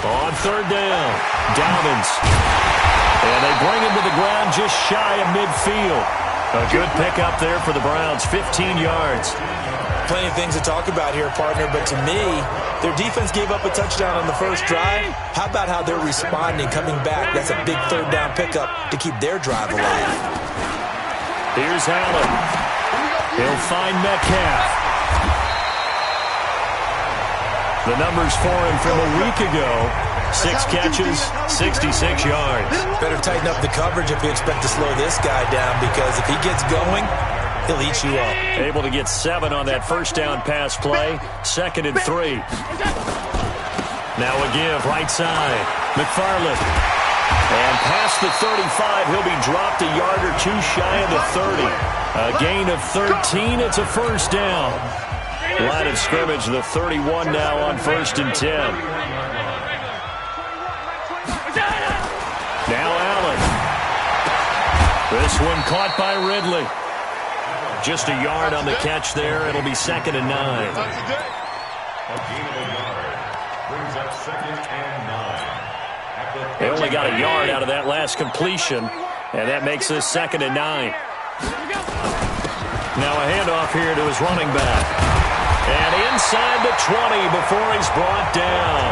On third down, Dobbins. And they bring him to the ground just shy of midfield. A good pickup there for the Browns, 15 yards. Plenty of things to talk about here, partner, but to me, their defense gave up a touchdown on the first drive. How about how they're responding, coming back? That's a big third down pickup to keep their drive alive. Here's Allen. He'll find Metcalf. The numbers for him from a week ago. 6 catches, 66 yards. Better tighten up the coverage if you expect to slow this guy down, because if he gets going, he'll eat you up. Able to get 7 on that first down pass play. 2nd and 3. Now a give, right side. McFarland. And past the 35, he'll be dropped a yard or two shy of the 30. A gain of 13, it's a first down. Line of scrimmage, the 31 now on 1st and 10. Now Allen. This one caught by Ridley. Just a yard on the catch there. It'll be 2nd and 9. They only got a yard out of that last completion, and that makes this 2nd and 9. Now a handoff here to his running back. And inside the 20 before he's brought down.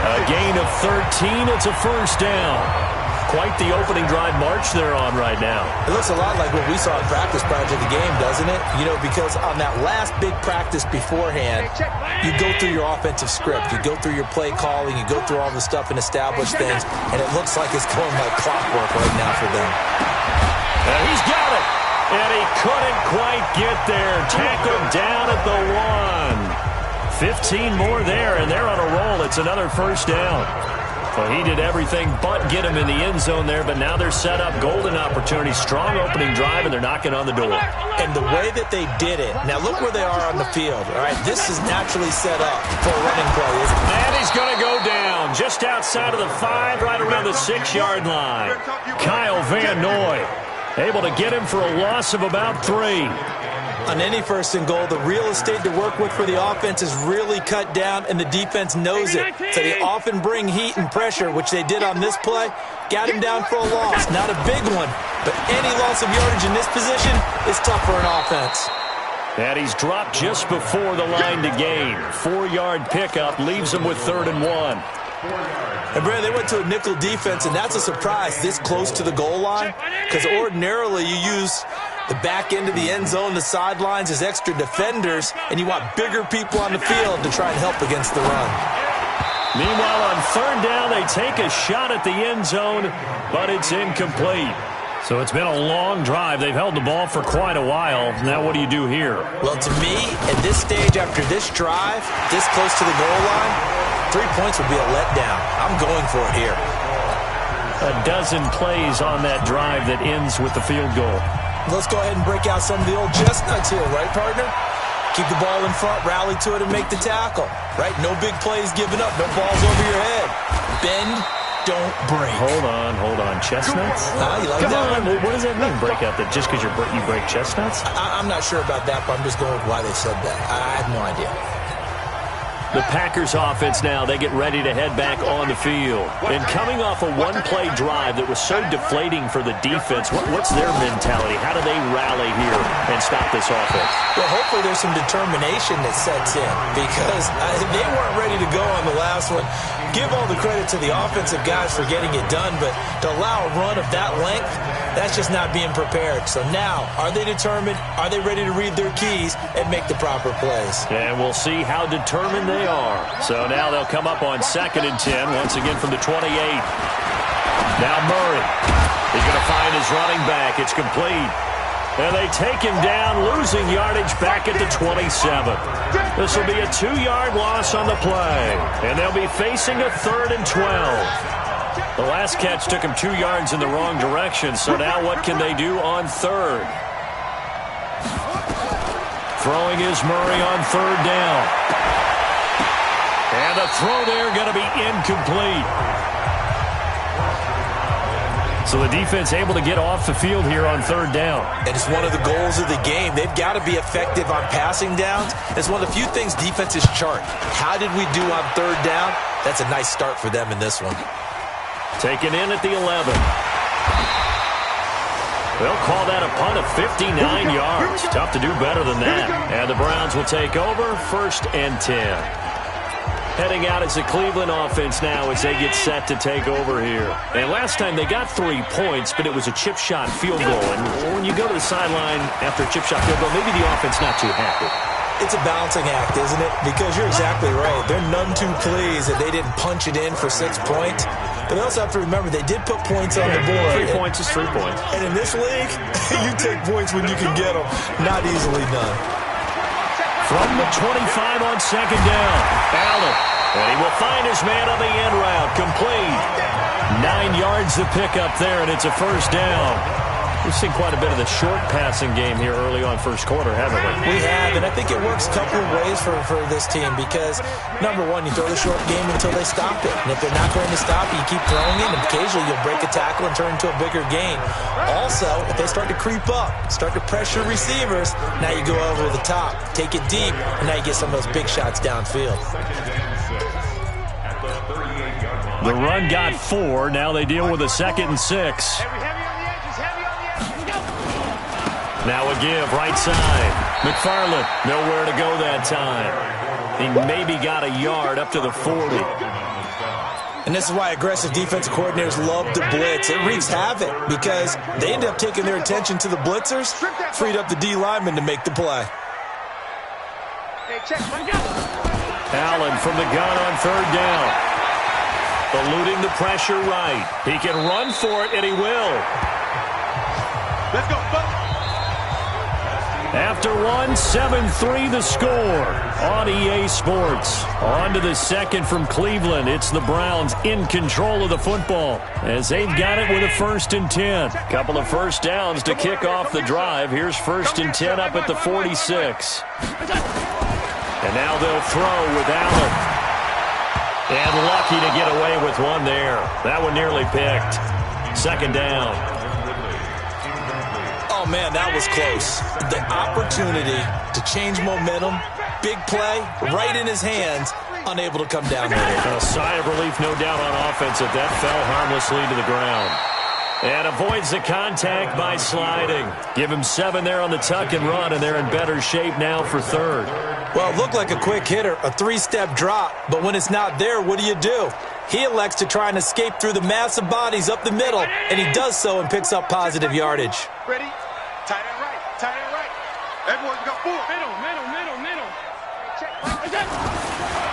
A gain of 13. It's a first down. Quite the opening drive march they're on right now. It looks a lot like what we saw in practice prior to the game, doesn't it? You know, because on that last big practice beforehand, you go through your offensive script. You go through your play calling. You go through all the stuff and establish things. And it looks like it's going like clockwork right now for them. And he's got it. And he couldn't quite get there. Tackled down at the 1. 15 more there, and they're on a roll. It's another first down. Well, he did everything but get him in the end zone there, but now they're set up. Golden opportunity, strong opening drive, and they're knocking on the door. And the way that they did it, now look where they are on the field. All right, this is naturally set up for a running play, isn't it? And he's going to go down just outside of the 5, right around the 6-yard line. Kyle Van Noy able to get him for a loss of about 3. On any 1st and goal, the real estate to work with for the offense is really cut down, and the defense knows it. So they often bring heat and pressure, which they did on this play. Got him down for a loss. Not a big one, but any loss of yardage in this position is tough for an offense. And he's dropped just before the line to gain. 4-yard pickup leaves him with 3rd and 1. And, Brad, they went to a nickel defense, and that's a surprise this close to the goal line, because ordinarily you use the back end of the end zone, the sidelines as extra defenders, and you want bigger people on the field to try and help against the run. Meanwhile, on 3rd down, they take a shot at the end zone, but it's incomplete. So it's been a long drive. They've held the ball for quite a while. Now what do you do here? Well, to me, at this stage after this drive, this close to the goal line, 3 points would be a letdown. I'm going for it here. A dozen plays on that drive that ends with the field goal. Let's go ahead and break out some of the old chestnuts here, right, partner? Keep the ball in front, rally to it, and make the tackle, right? No big plays given up, no balls over your head. Bend, don't break. Hold on. Chestnuts? You like that one? What does that mean, break out? That just because you break chestnuts? I'm not sure about that, but I'm just going with why they said that. I have no idea. The Packers offense now, they get ready to head back on the field. And coming off a one-play drive that was so deflating for the defense, what's their mentality? How do they rally here and stop this offense? Well, hopefully there's some determination that sets in, because they weren't ready to go on the last one. Give all the credit to the offensive guys for getting it done, but to allow a run of that length, that's just not being prepared. So now, are they determined? Are they ready to read their keys and make the proper plays? And we'll see how determined they are. So now they'll come up on 2nd and 10, once again from the 28. Now Murray is going to find his running back. It's complete. And they take him down, losing yardage back at the 27. This will be a 2-yard loss on the play. And they'll be facing a 3rd and 12. The last catch took him 2 yards in the wrong direction, so now what can they do on 3rd? Throwing is Murray on 3rd down. And the throw there going to be incomplete. So the defense able to get off the field here on third down. And it's one of the goals of the game. They've got to be effective on passing downs. It's one of the few things defenses chart. How did we do on third down? That's a nice start for them in this one. Taken in at the 11. They'll call that a punt of 59 yards. Tough to do better than that. And the Browns will take over, 1st and 10. Heading out is the Cleveland offense now as they get set to take over here. And last time they got 3 points, but it was a chip shot field goal. And when you go to the sideline after a chip shot field goal, maybe the offense not too happy. It's a balancing act, isn't it? Because you're exactly right. They're none too pleased that they didn't punch it in for 6 points. But they also have to remember they did put points on the board. 3 points is 3 points. And in this league, you take points when you can get them. Not easily done. From the 25 on 2nd down, Allen. And he will find his man on the end route. Complete. 9 yards to pick up there, and it's a 1st down. We've seen quite a bit of the short passing game here early on first quarter, haven't we? We have, and I think it works a couple of ways for this team because, number one, you throw the short game until they stop it. And if they're not going to stop it, you keep throwing it, and occasionally you'll break a tackle and turn into a bigger gain. Also, if they start to creep up, start to pressure receivers, now you go over the top, take it deep, and now you get some of those big shots downfield. The run got 4. Now they deal with a 2nd and 6. Now a give, right side. McFarland, nowhere to go that time. He maybe got a yard up to the 40. And this is why aggressive defensive coordinators love to blitz. It wreaks havoc because they end up taking their attention to the blitzers, freed up the D lineman to make the play. Allen from the gun on 3rd down. Eluding the pressure right. He can run for it, and he will. Let's go, folks. After 7-3 the score on EA Sports. On to the 2nd from Cleveland. It's the Browns in control of the football as they've got it with a 1st and 10. Couple of 1st downs to kick off the drive. Here's 1st and 10 up at the 46. And now they'll throw with Allen. And lucky to get away with one there. That one nearly picked. 2nd down. Oh, man, that was close. The opportunity to change momentum, big play, right in his hands, unable to come down with it. A sigh of relief, no doubt, on offense if that fell harmlessly to the ground. And avoids the contact by sliding. Give him 7 there on the tuck and run, and they're in better shape now for 3rd. Well, it looked like a quick hitter, a 3-step drop, but when it's not there, what do? He elects to try and escape through the massive bodies up the middle, and he does so and picks up positive yardage. Ready? Tight end right. Tight end right. Everyone go forward. Middle. Check.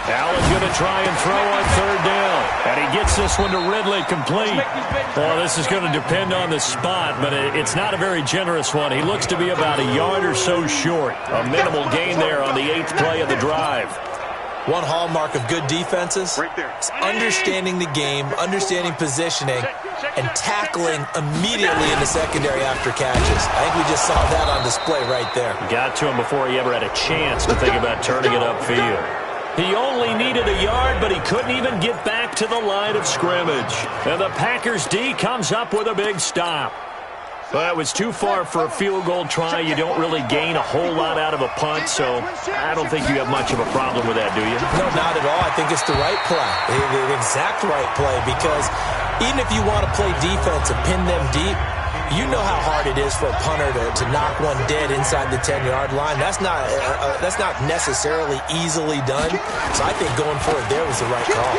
Allen going to try and throw on 3rd down. And he gets this one to Ridley, complete. Well, this is going to depend on the spot, but it's not a very generous one. He looks to be about a yard or so short. A minimal gain there on the 8th play of the drive. One hallmark of good defenses is understanding the game, understanding positioning, and tackling immediately in the secondary after catches. I think we just saw that on display right there. Got to him before he ever had a chance to think about turning it upfield. He only needed a yard, but he couldn't even get back to the line of scrimmage. And the Packers D comes up with a big stop. Well, it was too far for a field goal try. You don't really gain a whole lot out of a punt, so I don't think you have much of a problem with that, do you? No, not at all. I think it's the right play, the exact right play, because even if you want to play defense and pin them deep, you know how hard it is for a punter to knock one dead inside the 10-yard line. That's not necessarily easily done. So I think going for it there was the right call.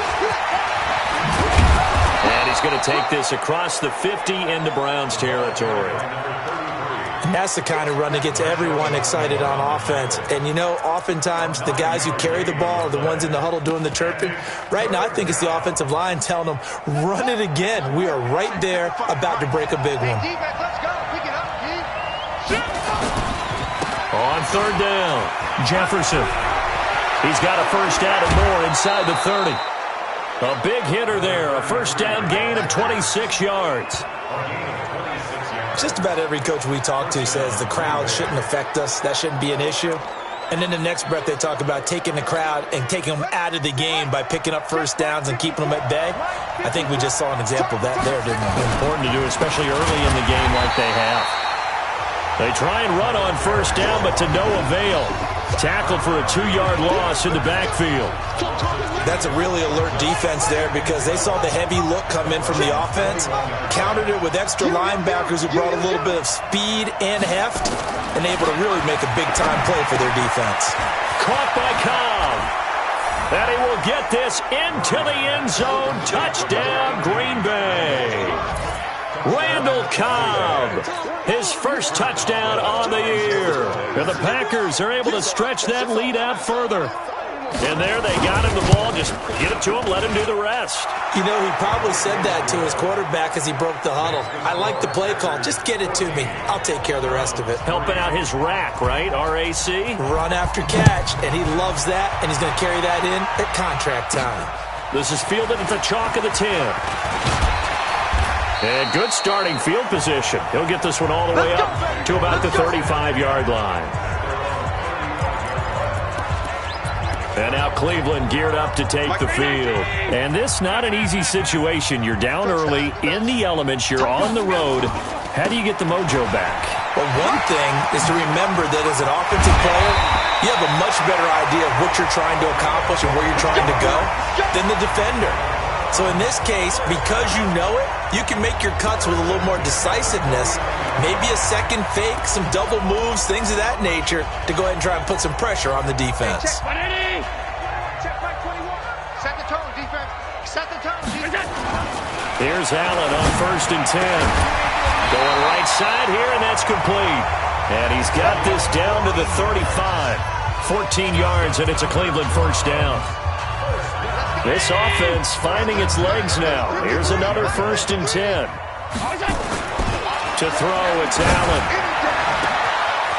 And he's going to take this across the 50 into Browns territory. And that's the kind of run that gets everyone excited on offense. And, you know, oftentimes the guys who carry the ball are the ones in the huddle doing the chirping. Right now, I think it's the offensive line telling them, run it again. We are right there about to break a big one. On 3rd down, Jefferson. He's got a first down and more inside the 30. A big hitter there, a first down gain of 26 yards. Just about every coach we talk to says the crowd shouldn't affect us. That shouldn't be an issue. And then the next breath they talk about taking the crowd and taking them out of the game by picking up first downs and keeping them at bay. I think we just saw an example of that there, didn't we? Important to do, especially early in the game like they have. They try and run on first down, but to no avail. Tackled for a 2-yard loss in the backfield. That's a really alert defense there because they saw the heavy look come in from the offense, countered it with extra linebackers who brought a little bit of speed and heft, and able to really make a big-time play for their defense. Caught by Cobb. And he will get this into the end zone. Touchdown, Green Bay. Randall Cobb, his first touchdown on the year. And the Packers are able to stretch that lead out further. And there they got him the ball. Just get it to him, let him do the rest. You know, he probably said that to his quarterback as he broke the huddle. I like the play call. Just get it to me. I'll take care of the rest of it. Helping out his rack, right? R-A-C? Run after catch, and he loves that, and he's going to carry that in at contract time. This is fielded at the chalk of the 10. And good starting field position. He'll get this one all the way up to about the 35-yard line. And now Cleveland geared up to take the field. And this not an easy situation. You're down early, in the elements, you're on the road. How do you get the mojo back? Well, one thing is to remember that as an offensive player, you have a much better idea of what you're trying to accomplish and where you're trying to go than the defender. So in this case, because you know it, you can make your cuts with a little more decisiveness, maybe a second fake, some double moves, things of that nature, to go ahead and try and put some pressure on the defense. Check by 21. Set the tone, defense. Set the tone, defense. Here's Allen on 1st and 10. Going right side here, and that's complete. And he's got this down to the 35. 14 yards, and it's a Cleveland first down. This offense finding its legs now. Here's another 1st and 10. To throw, it's Allen.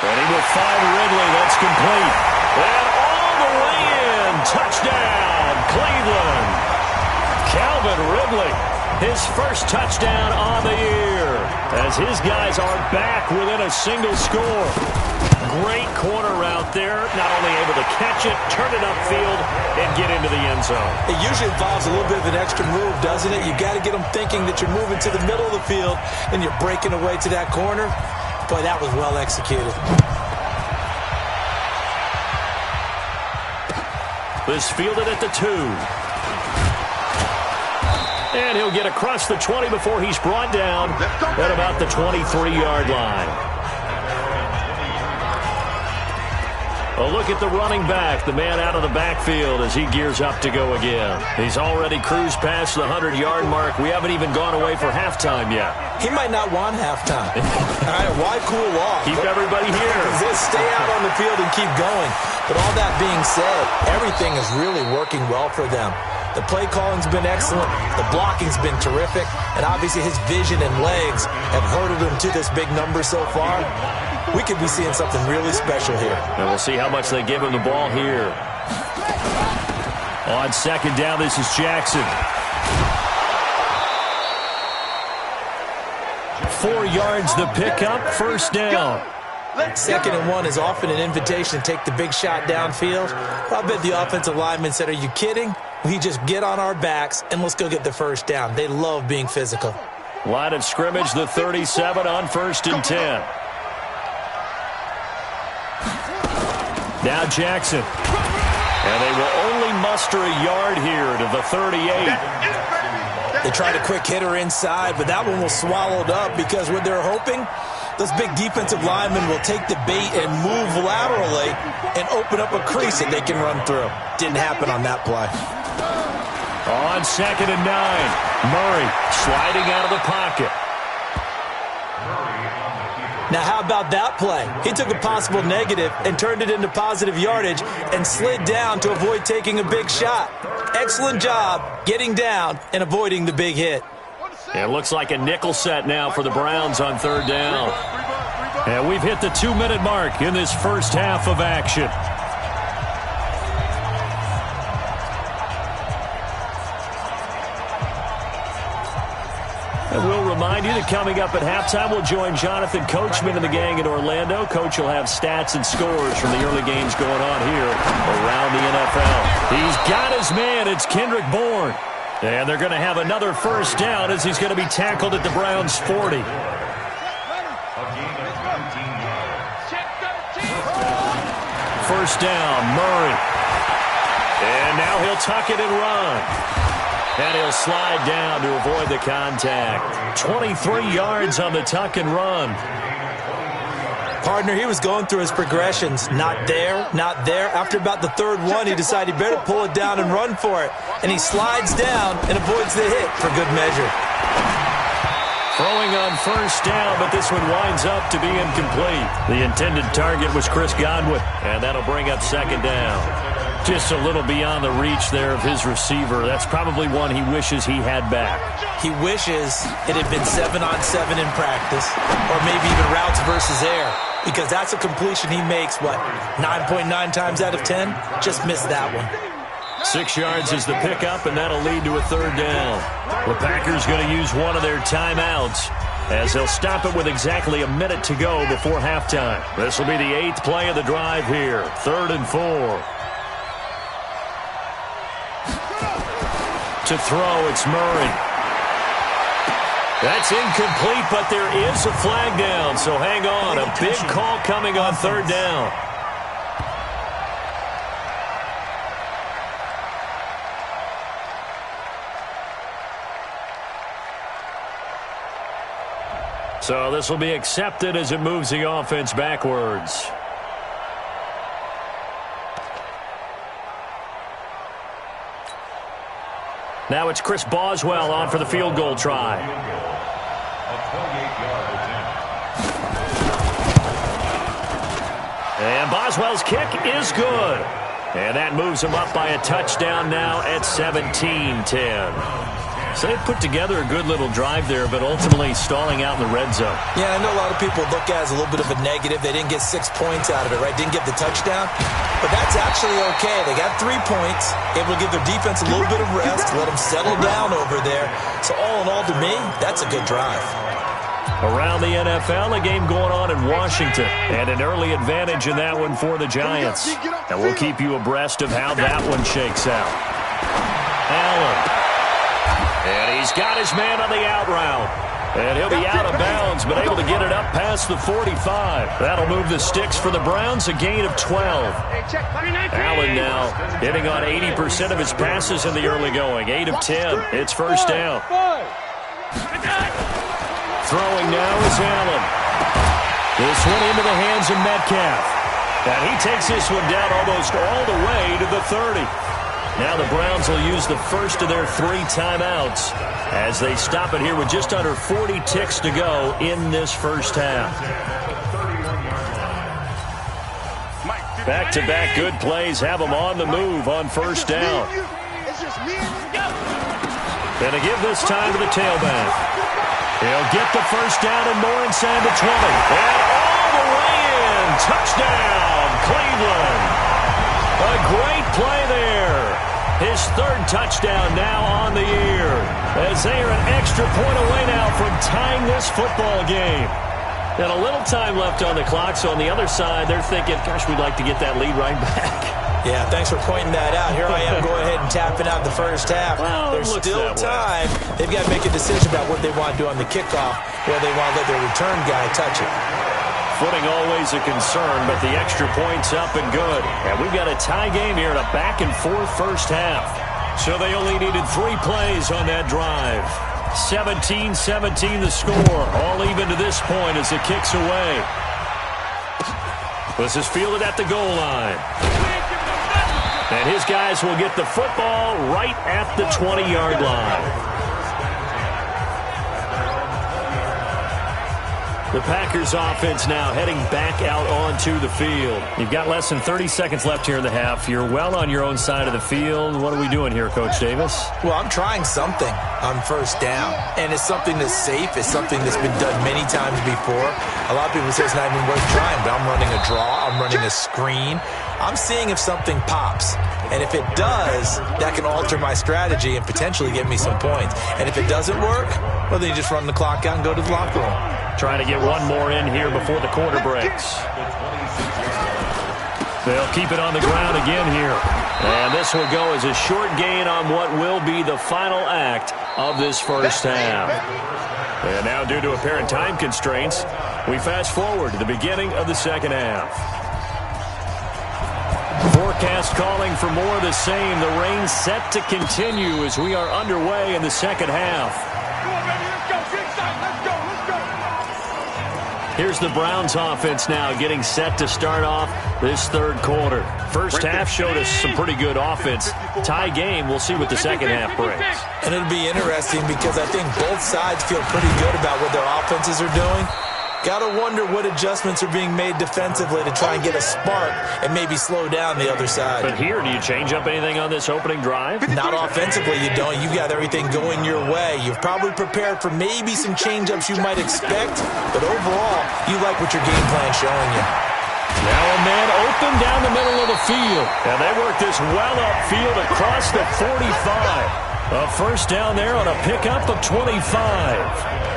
And he will find Ridley. That's complete. And all the way in. Touchdown, Cleveland. Calvin Ridley, his first touchdown on the year, as his guys are back within a single score. Great corner route there, not only able to catch it, turn it upfield, and get into the end zone. It usually involves a little bit of an extra move, doesn't it? You got to get them thinking that you're moving to the middle of the field and you're breaking away to that corner. Boy, that was well executed. This fielded at the 2. And he'll get across the 20 before he's brought down at about the 23-yard line. A look at the running back, the man out of the backfield as he gears up to go again. He's already cruised past the 100-yard mark. We haven't even gone away for halftime yet. He might not want halftime. All right, why cool off? Keep everybody here. Just stay out on the field and keep going. But all that being said, everything is really working well for them. The play calling's been excellent. The blocking's been terrific. And obviously his vision and legs have herded him to this big number so far. We could be seeing something really special here. And we'll see how much they give him the ball here. On 2nd down, this is Jackson. 4 yards the pickup, first down. 2nd and 1 is often an invitation to take the big shot downfield. I bet the offensive lineman said, are you kidding? We just get on our backs and let's go get the first down. They love being physical. Line of scrimmage, the 37 on 1st and 10. Now Jackson. And they will only muster a yard here to the 38. They tried a quick hitter inside, but that one was swallowed up because what they're hoping, those big defensive linemen will take the bait and move laterally and open up a crease that they can run through. Didn't happen on that play. On 2nd and 9, Murray sliding out of the pocket. Now, how about that play? He took a possible negative and turned it into positive yardage and slid down to avoid taking a big shot. Excellent job getting down and avoiding the big hit. It looks like a nickel set now for the Browns on 3rd down. And we've hit the 2-minute mark in this first half of action. And we'll remind you that coming up at halftime, we'll join Jonathan Coachman and the gang in Orlando. Coach will have stats and scores from the early games going on here around the NFL. He's got his man. It's Kendrick Bourne. And they're going to have another first down as he's going to be tackled at the Browns' 40. First down, Murray. And now he'll tuck it and run. And he'll slide down to avoid the contact. 23 yards on the tuck and run. Partner, he was going through his progressions. Not there, not there. After about the third one, he decided he better pull it down and run for it. And he slides down and avoids the hit for good measure. Throwing on first down, but this one winds up to be incomplete. The intended target was Chris Godwin, and that'll bring up second down. Just a little beyond the reach there of his receiver. That's probably one he wishes he had back. He wishes it had been 7-on-7 in practice, or maybe even routes versus air, because that's a completion he makes, 9.9 times out of 10? Just missed that one. 6 yards is the pickup, and that'll lead to a third down. The Packers going to use one of their timeouts as they'll stop it with exactly a minute to go before halftime. This will be the 8th play of the drive here. 3rd and 4. To throw, it's Murray. That's incomplete, but there is a flag down, so hang on. A big call coming on third down. So this will be accepted as it moves the offense backwards. Now it's Chris Boswell on for the field goal try. And Boswell's kick is good. And that moves him up by a touchdown now at 17-10. So they put together a good little drive there, but ultimately stalling out in the red zone. Yeah, I know a lot of people look at it as a little bit of a negative. They didn't get 6 points out of it, right? Didn't get the touchdown. But that's actually okay. They got 3 points, able to give their defense a little bit of rest, let them settle down over there. So all in all, to me, that's a good drive. Around the NFL, a game going on in Washington, and an early advantage in that one for the Giants. And we'll keep you abreast of how that one shakes out. Allen. And he's got his man on the out route. And he'll be out of bounds, but able to get it up past the 45. That'll move the sticks for the Browns, a gain of 12. Allen now hitting on 80% of his passes in the early going. 8 of 10. It's first down. Throwing now is Allen. This one into the hands of Metcalf. And he takes this one down almost all the way to the 30. Now the Browns will use the first of their 3 timeouts as they stop it here with just under 40 ticks to go in this first half. Back-to-back good plays have them on the move on first down. Gonna give this time to the tailback. He'll get the first down and more inside the 20. And all the way in. Touchdown, Cleveland. A great play there. His 3rd touchdown now on the year, as they are an extra point away now from tying this football game. And a little time left on the clock, so on the other side, they're thinking, gosh, we'd like to get that lead right back. Yeah, thanks for pointing that out. Here I am going ahead and tapping out the first half. Well, there's still time. They've got to make a decision about what they want to do on the kickoff, whether they want to let their return guy touch it. Footing always a concern, but the extra point's up and good. And we've got a tie game here in a back-and-forth first half. So they only needed 3 plays on that drive. 17-17 the score. All even to this point as it kicks away. This is fielded at the goal line. And his guys will get the football right at the 20-yard line. The Packers offense now heading back out onto the field. You've got less than 30 seconds left here in the half. You're well on your own side of the field. What are we doing here, Coach Davis? Well, I'm trying something on first down, and it's something that's safe. It's something that's been done many times before. A lot of people say it's not even worth trying, but I'm running a draw. I'm running a screen. I'm seeing if something pops. And if it does, that can alter my strategy and potentially get me some points. And if it doesn't work, well, then you just run the clock out and go to the locker room. Trying to get one more in here before the quarter breaks. They'll keep it on the ground again here. And this will go as a short gain on what will be the final act of this first half. And now, due to apparent time constraints, we fast forward to the beginning of the second half. Forecast calling for more of the same. The rain set to continue as we are underway in the second half. Here's the Browns offense now getting set to start off this third quarter. First half showed us some pretty good offense. Tie game, we'll see what the second half brings. And it'll be interesting because I think both sides feel pretty good about what their offenses are doing. Gotta wonder what adjustments are being made defensively to try and get a spark and maybe slow down the other side. But here, do you change up anything on this opening drive? Not offensively, you don't. You got everything going your way. You've probably prepared for maybe some change-ups you might expect, but overall, you like what your game plan's showing you. Now a man open down the middle of the field. And they work this well upfield across the 45. A first down there on a pickup of 25.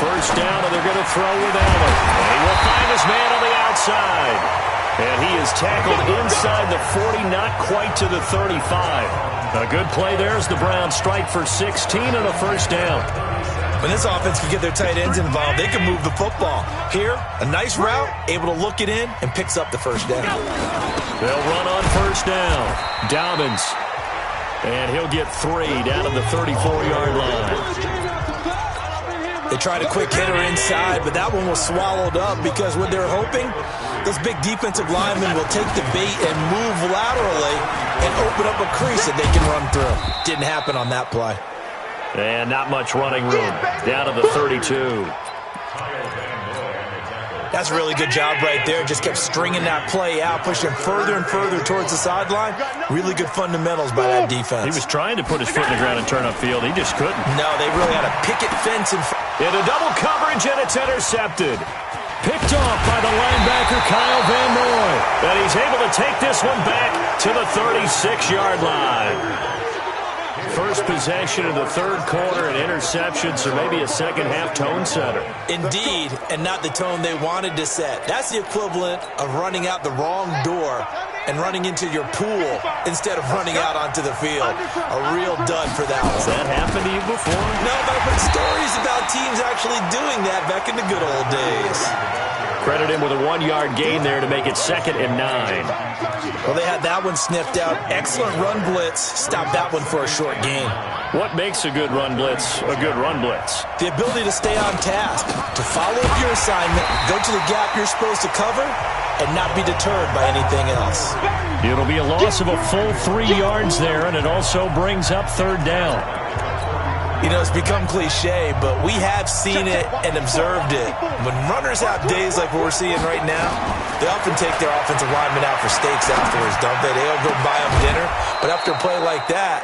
First down, and they're going to throw without him. And he will find his man on the outside. And he is tackled inside the 40, not quite to the 35. A good play there as the Browns strike for 16 and a first down. When this offense can get their tight ends involved, they can move the football. Here, a nice route, able to look it in, and picks up the first down. They'll run on first down. Dobbins. And he'll get 3 down at the 34-yard line. They tried a quick hitter inside, but that one was swallowed up because what they're hoping, those big defensive linemen will take the bait and move laterally and open up a crease that they can run through. Didn't happen on that play. And not much running room. Down to the 32. That's a really good job right there. Just kept stringing that play out, pushing further and further towards the sideline. Really good fundamentals by that defense. He was trying to put his foot in the ground and turn upfield. He just couldn't. No, they really had a picket fence in front. Into double coverage, and it's intercepted. Picked off by the linebacker, Kyle Van Noy. And he's able to take this one back to the 36-yard line. First possession of the third quarter, an interception, so maybe a second-half tone setter. Indeed, and not the tone they wanted to set. That's the equivalent of running out the wrong door and running into your pool instead of running out onto the field. A real dud for that one. Has that happened to you before? No, but I've heard stories about teams actually doing that back in the good old days. Credit him with a 1-yard gain there to make it 2nd and 9. Well, they had that one sniffed out. Excellent run blitz. Stopped that one for a short gain. What makes a good run blitz a good run blitz? The ability to stay on task, to follow up your assignment, go to the gap you're supposed to cover, and not be deterred by anything else. It'll be a loss of a full 3 yards there, and it also brings up third down. You know, it's become cliche, but we have seen it and observed it. When runners have days like what we're seeing right now, they often take their offensive linemen out for steaks afterwards, don't they? They'll go buy them dinner, but after a play like that,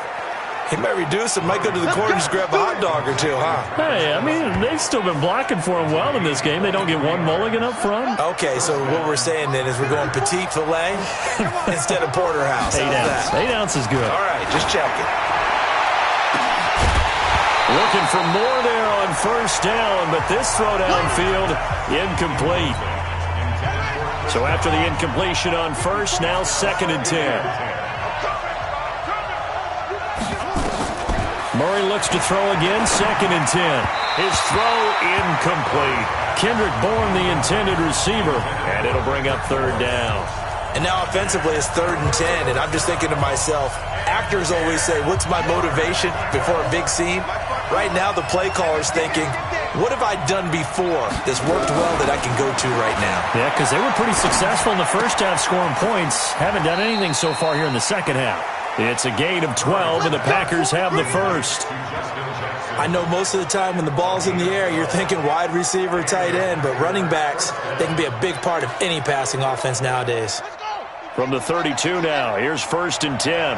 he might reduce it, might go to the corner and just grab a hot dog or two, huh? Hey, I mean, they've still been blocking for him well in this game. They don't get one mulligan up front. Okay, so what we're saying then is we're going petite filet instead of porterhouse. 8 ounce. 8 ounce is good. All right, just checking. Looking for more there on first down, but this throw downfield incomplete. So after the incompletion on first, now 2nd and 10. Murray looks to throw again, 2nd and 10. His throw incomplete. Kendrick Bourne, the intended receiver, and it'll bring up third down. And now offensively it's 3rd and 10, and I'm just thinking to myself, actors always say, what's my motivation before a big scene? Right now, the play caller's thinking, what have I done before that's worked well that I can go to right now? Yeah, because they were pretty successful in the first half scoring points. Haven't done anything so far here in the second half. It's a gain of 12, and the Packers have the first. I know most of the time when the ball's in the air, you're thinking wide receiver, tight end, but running backs, they can be a big part of any passing offense nowadays. From the 32 now, here's 1st and 10.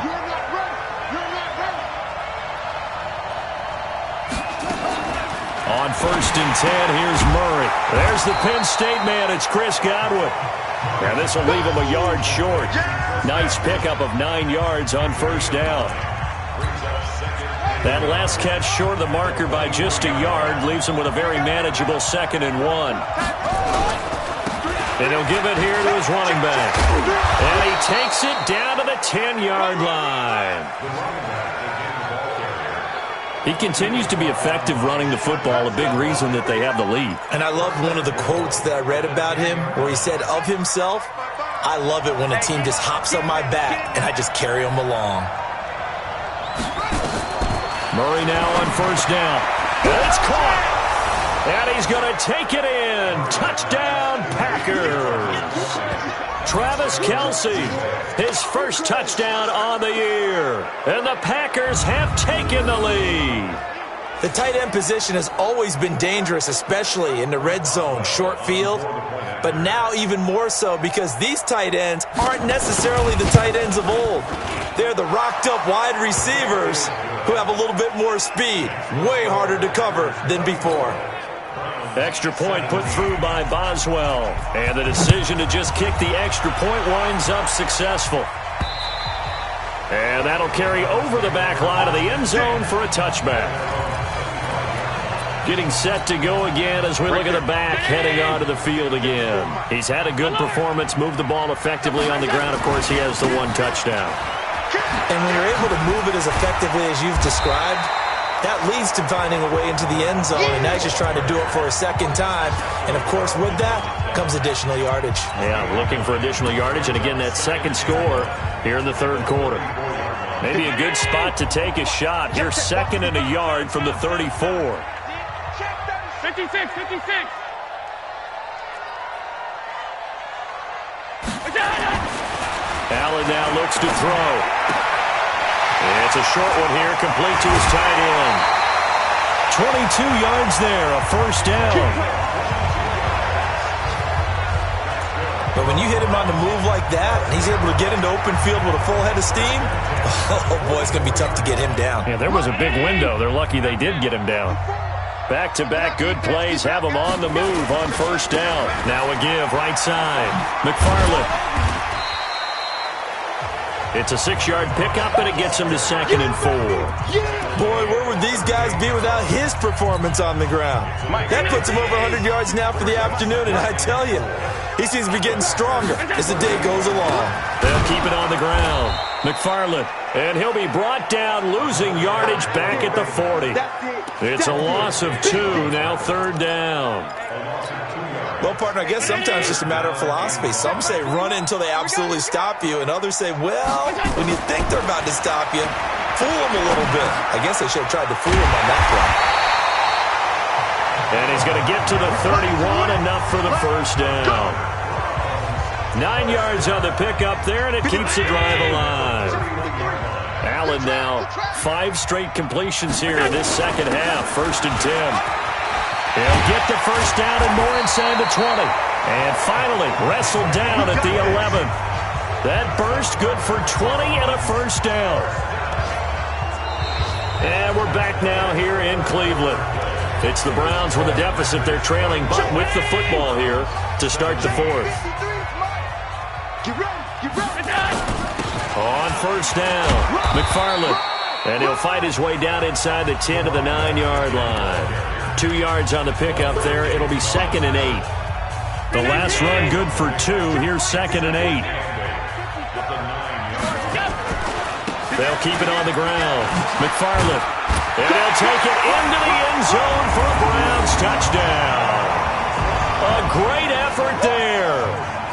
On 1st and 10, here's Murray. There's the Penn State man. It's Chris Godwin. And this will leave him a yard short. Nice pickup of 9 yards on 1st down. That last catch short of the marker by just a yard leaves him with a very manageable 2nd and 1. And he'll give it here to his running back. And he takes it down to the 10-yard line. He continues to be effective running the football, a big reason that they have the lead. And I love one of the quotes that I read about him where he said of himself, I love it when a team just hops on my back and I just carry them along. Murray now on 1st down. It's caught. And he's going to take it in. Touchdown, Packers. Travis Kelce, his first touchdown on the year. And the Packers have taken the lead. The tight end position has always been dangerous, especially in the red zone, short field. But now even more so because these tight ends aren't necessarily the tight ends of old. They're the rocked-up wide receivers who have a little bit more speed. Way harder to cover than before. Extra point put through by Boswell. And the decision to just kick the extra point winds up successful. And that'll carry over the back line of the end zone for a touchback. Getting set to go again as we look at the back heading onto the field again. He's had a good performance, moved the ball effectively on the ground. Of course, he has the 1 touchdown. And when you're able to move it as effectively as you've described, that leads to finding a way into the end zone, and now he's just trying to do it for a second time. And, of course, with that comes additional yardage. Yeah, looking for additional yardage, and, again, that second score here in the third quarter. Maybe a good spot to take a shot. Here's 2nd and a yard from the 34. 56. Allen now looks to throw. It's a short one here, complete to his tight end. 22 yards there, a 1st down. But when you hit him on the move like that, and he's able to get into open field with a full head of steam, oh boy, it's going to be tough to get him down. Yeah, there was a big window. They're lucky they did get him down. Back-to-back good plays have him on the move on 1st down. Now a give, right side. McFarland. It's a 6-yard pickup, and it gets him to 2nd and 4. Boy, where would these guys be without his performance on the ground? That puts him over 100 yards now for the afternoon, and I tell you, he seems to be getting stronger as the day goes along. They'll keep it on the ground. McFarland, and he'll be brought down, losing yardage back at the 40. It's a loss of 2, now 3rd down. Well, partner, I guess sometimes it's just a matter of philosophy. Some say run until they absolutely stop you, and others say, well, when you think they're about to stop you, fool them a little bit. I guess they should have tried to fool him on that play. And he's going to get to the 31, enough for the 1st down. 9 yards on the pickup there, and it keeps the drive alive. Allen now 5 straight completions here in this second half, 1st and 10. He'll get the 1st down and more inside the 20. And finally wrestled down at the 11. That burst good for 20 and a 1st down. And we're back now here in Cleveland. It's the Browns with a deficit. They're trailing, but with the football here to start the 4th. On 1st down, McFarland. And he'll fight his way down inside the 10 to the 9-yard line. 2 yards on the pickup there. It'll be 2nd and 8. The last run good for 2. Here's 2nd and 8. They'll keep it on the ground. McFarland. And they'll take it into the end zone for a Browns touchdown. A great effort there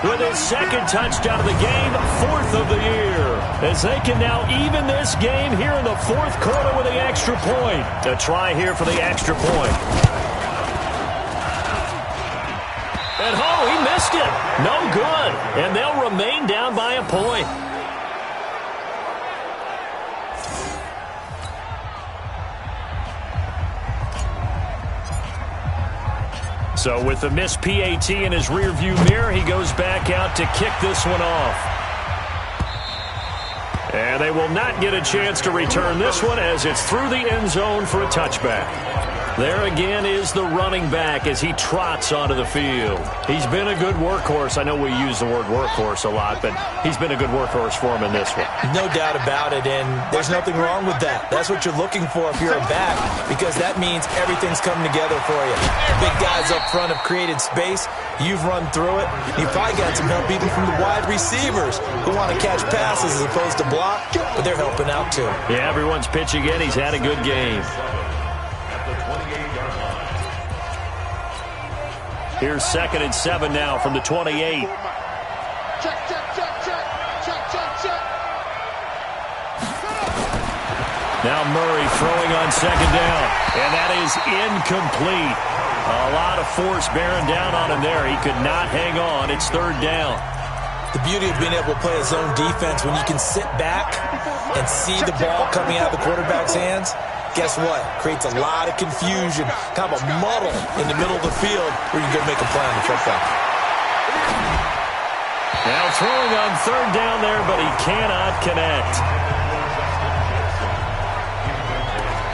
with his second touchdown of the game, 4th of the year. As they can now even this game here in the 4th quarter with the extra point. A try here for the extra point. And he missed it. No good. And they'll remain down by a point. So with the missed PAT in his rearview mirror, he goes back out to kick this one off. And they will not get a chance to return this one as it's through the end zone for a touchback. There again is the running back as he trots onto the field. He's been a good workhorse. I know we use the word workhorse a lot, but he's been a good workhorse for him in this one. No doubt about it, and there's nothing wrong with that. That's what you're looking for if you're a back, because that means everything's coming together for you. Big guys up front have created space. You've run through it. You've probably got some help even from the wide receivers who want to catch passes as opposed to block, but they're helping out too. Yeah, everyone's pitching in. He's had a good game. Here's 2nd and 7 now from the 28. Check. Now Murray throwing on 2nd down, and that is incomplete. A lot of force bearing down on him there. He could not hang on. It's 3rd down. The beauty of being able to play a zone defense when you can sit back and see the ball coming out of the quarterback's hands, guess what? Creates a lot of confusion, kind of a muddle in the middle of the field where you can go make a play on the football. Now throwing on 3rd down there, but he cannot connect.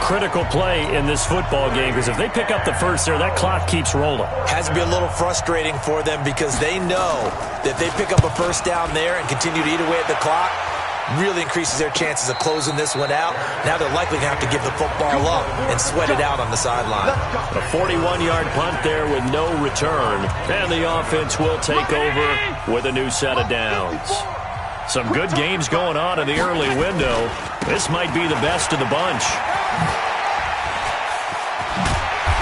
Critical play in this football game, because if they pick up the first there, that clock keeps rolling. Has to be a little frustrating for them because they know that they pick up a first down there and continue to eat away at the clock, really increases their chances of closing this one out. Now they're likely going to have to give the football up and sweat it out on the sideline. A 41-yard punt there with no return, and the offense will take over with a new set of downs. Some good games going on in the early window. This might be the best of the bunch.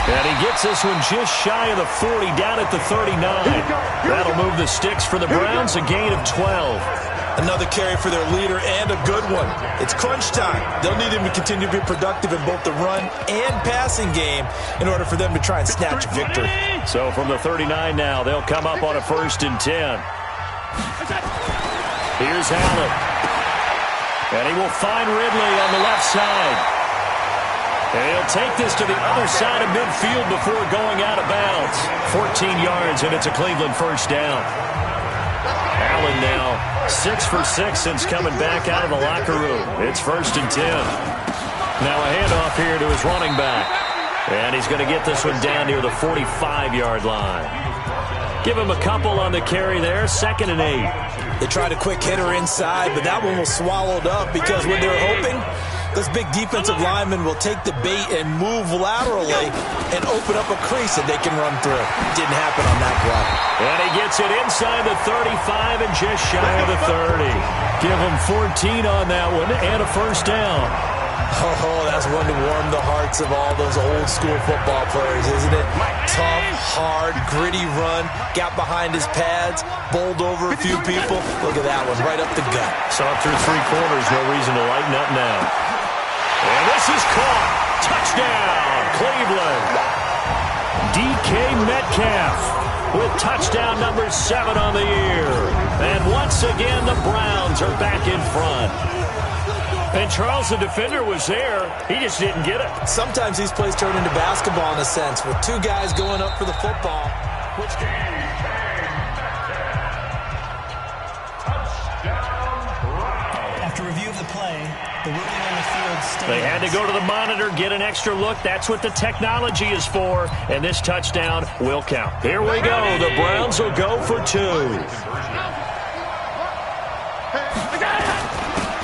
And he gets this one just shy of the 40, down at the 39. That'll move the sticks for the Browns, a gain of 12. Another carry for their leader and a good one. It's crunch time. They'll need him to continue to be productive in both the run and passing game in order for them to try and snatch a victory. So from the 39 now, they'll come up on a 1st and 10. Here's Allen. And he will find Ridley on the left side. And he'll take this to the other side of midfield before going out of bounds. 14 yards, and it's a Cleveland 1st down. Allen now 6 for 6 since coming back out of the locker room. It's 1st and 10. Now a handoff here to his running back. And he's going to get this one down near the 45-yard line. Give him a couple on the carry there. 2nd and 8. They tried a quick hitter inside, but that one was swallowed up because when they're hoping, those big defensive linemen will take the bait and move laterally and open up a crease that they can run through. Didn't happen on that play. And he gets it inside the 35 and just shy of the 30. Give him 14 on that one and a 1st down. Oh, that's one to warm the hearts of all those old school football players, isn't it? Tough, hard, gritty run, got behind his pads, bowled over a few people. Look at that one, right up the gut. Saw through 3 quarters, no reason to lighten up now. And this is caught. Touchdown, Cleveland. DK Metcalf with touchdown number 7 on the year. And once again, the Browns are back in front. And Charles, the defender, was there. He just didn't get it. Sometimes these plays turn into basketball in a sense, with 2 guys going up for the football. After review of the play, the ruling on the field stands. They had to go to the monitor, get an extra look. That's what the technology is for. And this touchdown will count. Here we go. The Browns will go for 2.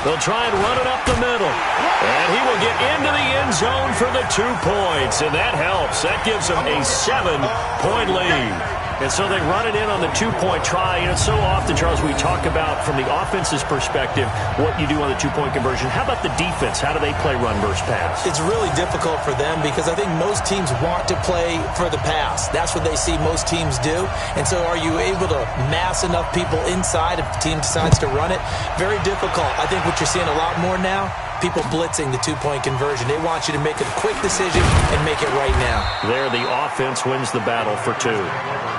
They'll try and run it up the middle. And he will get into the end zone for the 2 points. And that helps. That gives them a 7-point lead. And so they run it in on the two-point try. You know, so often, Charles, we talk about, from the offense's perspective, what you do on the two-point conversion. How about the defense? How do they play run versus pass? It's really difficult for them because I think most teams want to play for the pass. That's what they see most teams do. And so are you able to mass enough people inside if the team decides to run it? Very difficult. I think what you're seeing a lot more now, people blitzing the two-point conversion. They want you to make a quick decision and make it right now. There, the offense wins the battle for two.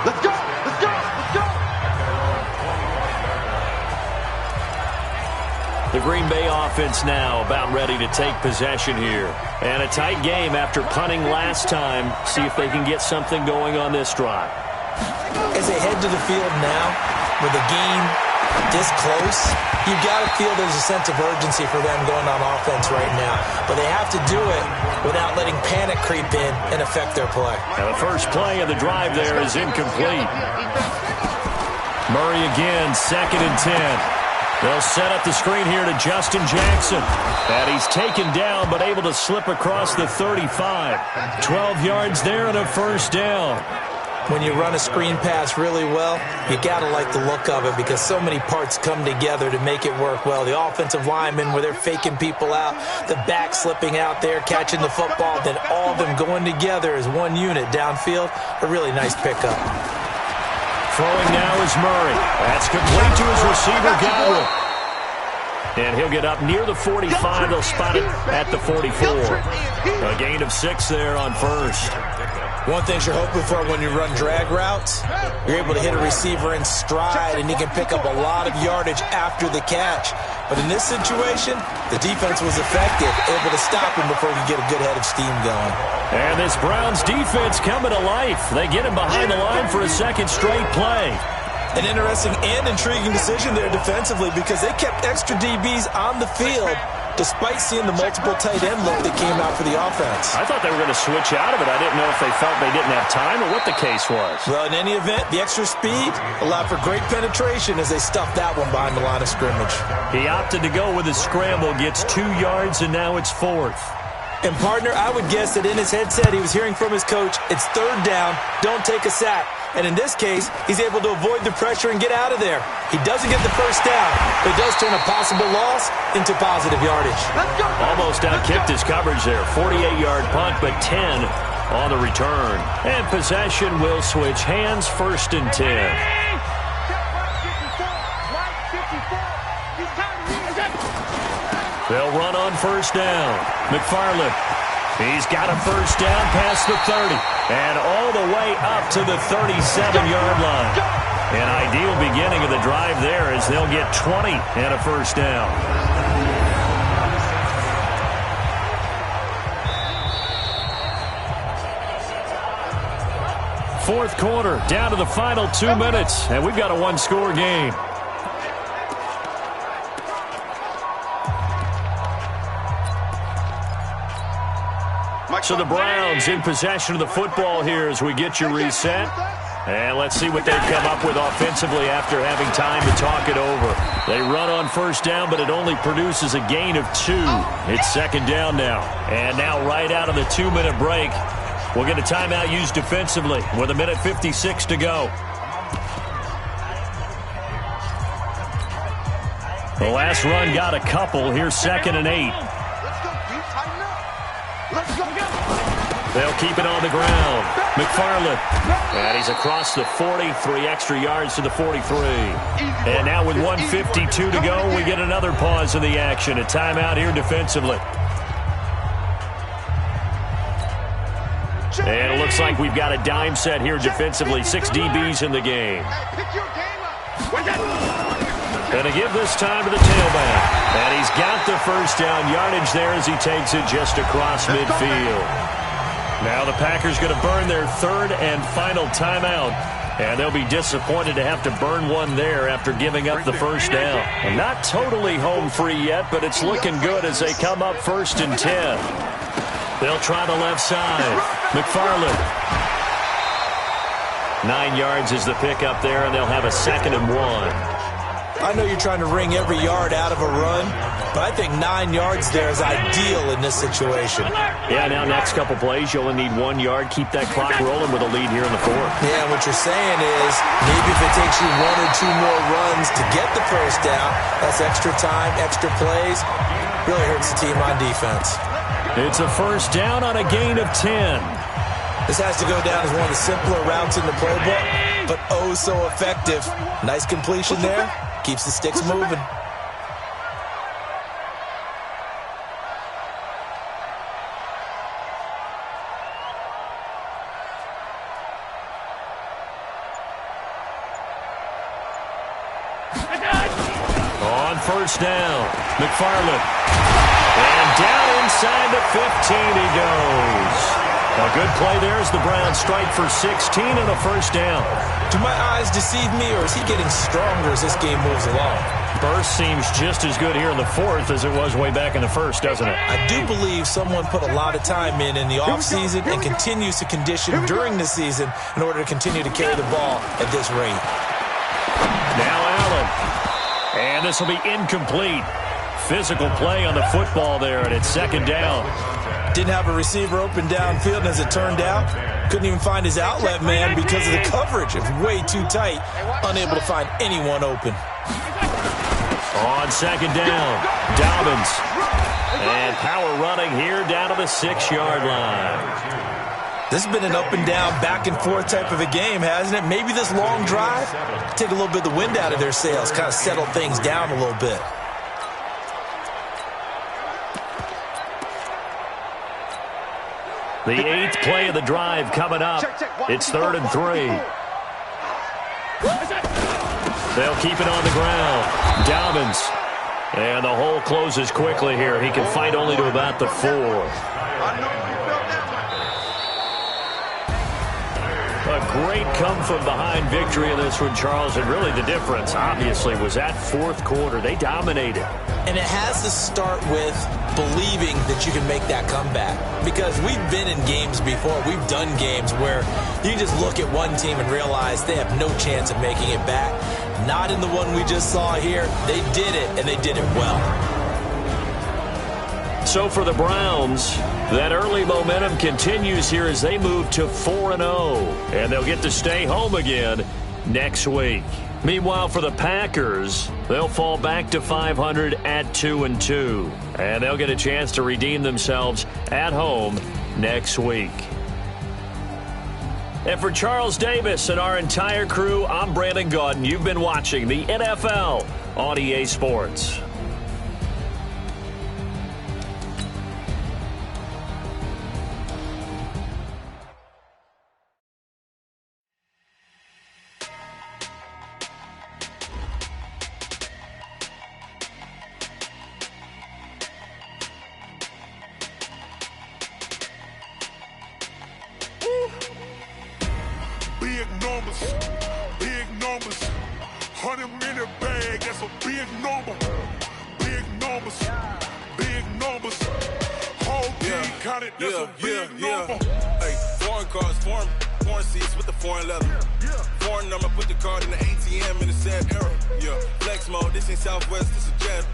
Let's go! Let's go! Let's go! The Green Bay offense now about ready to take possession here. And a tight game after punting last time. See if they can get something going on this drive. As they head to the field now, with the game this close, you've got to feel there's a sense of urgency for them going on offense right now. But they have to do it without letting panic creep in and affect their play. Now the first play of the drive there is incomplete. Murray again, 2nd and 10. They'll set up the screen here to Justin Jackson. And he's taken down but able to slip across the 35. 12 yards there and a first down. When you run a screen pass really well, you got to like the look of it because so many parts come together to make it work well. The offensive linemen, where they're faking people out, the back slipping out there, catching the football, then all of them going together as one unit downfield. A really nice pickup. Throwing now is Murray. That's complete to his receiver, Godwin. And he'll get up near the 45. They'll spot it at the 44. A gain of 6 there on first. One thing you're hoping for when you run drag routes, you're able to hit a receiver in stride, and he can pick up a lot of yardage after the catch. But in this situation, the defense was effective, able to stop him before he could get a good head of steam going. And this Browns defense coming to life. They get him behind the line for a second straight play. An interesting and intriguing decision there defensively because they kept extra DBs on the field despite seeing the multiple tight end look that came out for the offense. I thought they were going to switch out of it. I didn't know if they felt they didn't have time or what the case was. Well, in any event, the extra speed allowed for great penetration as they stuffed that one behind the line of scrimmage. He opted to go with a scramble, gets 2 yards, and now it's 4th. And, partner, I would guess that in his headset he was hearing from his coach, it's 3rd down, don't take a sack. And in this case, he's able to avoid the pressure and get out of there. He doesn't get the first down, but does turn a possible loss into positive yardage. Almost outkicked his coverage there. 48-yard punt, but 10 on the return. And possession will switch hands, 1st and 10. They'll run on 1st down. McFarland. He's got a first down past the 30 and all the way up to the 37-yard line. An ideal beginning of the drive there as they'll get 20 and a first down. Fourth quarter, down to the final 2 minutes, and we've got a one-score game. So the Browns in possession of the football here as we get you reset. And let's see what they've come up with offensively after having time to talk it over. They run on 1st down, but it only produces a gain of 2. It's 2nd down now. And now right out of the 2-minute break, we'll get a timeout used defensively with 1:56 to go. The last run got a couple. Here's 2nd and 8. They'll keep it on the ground. McFarland. And he's across the 40, 3 extra yards to the 43. And now with 1:52 to go, we get another pause in the action. A timeout here defensively. And it looks like we've got a dime set here defensively. 6 DBs in the game. Going to give this time to the tailback. And he's got the first down yardage there as he takes it just across midfield. Now the Packers going to burn their 3rd and final timeout. And they'll be disappointed to have to burn one there after giving up the first down. And not totally home free yet, but it's looking good as they come up 1st and 10. They'll try the left side. McFarland. 9 yards is the pickup there, and they'll have a 2nd and 1. I know you're trying to wring every yard out of a run, but I think 9 yards there is ideal in this situation. Yeah, now next couple plays, you only need 1 yard. Keep that clock rolling with a lead here in the fourth. Yeah, what you're saying is maybe if it takes you 1 or 2 more runs to get the first down, that's extra time, extra plays. Really hurts the team on defense. It's a first down on a gain of 10. This has to go down as one of the simpler routes in the playbook, but oh so effective. Nice completion there. Keeps the sticks moving. On first down, McFarland. And down inside the 15 he goes. A good play there as the Browns strike for 16 and a first down. Do my eyes deceive me, or is he getting stronger as this game moves along? Burst seems just as good here in the fourth as it was way back in the first, doesn't it? I do believe someone put a lot of time in the offseason and continues to condition during the season in order to continue to carry the ball at this rate. Now Allen. And this will be incomplete. Physical play on the football there, and it's second down. Didn't have a receiver open downfield, and as it turned out, couldn't even find his outlet man because of the coverage. It was way too tight, unable to find anyone open. On second down, Dobbins. And power running here down to the 6-yard line. This has been an up and down, back and forth type of a game, hasn't it? Maybe this long drive, take a little bit of the wind out of their sails, kind of settle things down a little bit. The 8th play of the drive coming up. It's 3rd and 3. They'll keep it on the ground. Dobbins. And the hole closes quickly here. He can fight only to about the 4. A great come-from-behind victory in this one, Charles. And really the difference, obviously, was that fourth quarter. They dominated. And it has to start with believing that you can make that comeback. Because we've been in games before. We've done games where you just look at one team and realize they have no chance of making it back. Not in the one we just saw here. They did it, and they did it well. So for the Browns, that early momentum continues here as they move to 4-0. And they'll get to stay home again next week. Meanwhile, for the Packers, they'll fall back to 500 at 2-2. And they'll get a chance to redeem themselves at home next week. And for Charles Davis and our entire crew, I'm Brandon Gaudin. You've been watching the NFL on EA Sports. Big numbers, 100-minute bag, that's a big number. Big numbers, whole team counted, that's a big number. Hey, foreign cars, foreign seats with the foreign leather. Foreign number, put the card in the ATM in the sad era. Yeah, flex mode, this ain't Southwest, this a jet.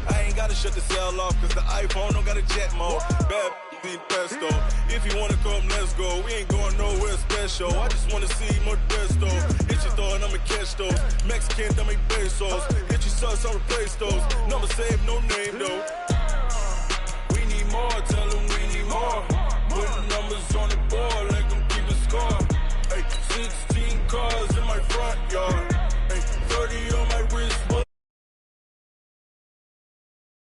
I ain't gotta shut the cell off, cause the iPhone don't got a jet mode. Bad pesto. If you wanna come, let's go. We ain't going nowhere special. I just wanna see Modesto. Hit your thought, I'ma catch those. Mexican, that make pesos. Hit your sauce, I'll replace those. Number saved, no name though. We need more, tell them we need more.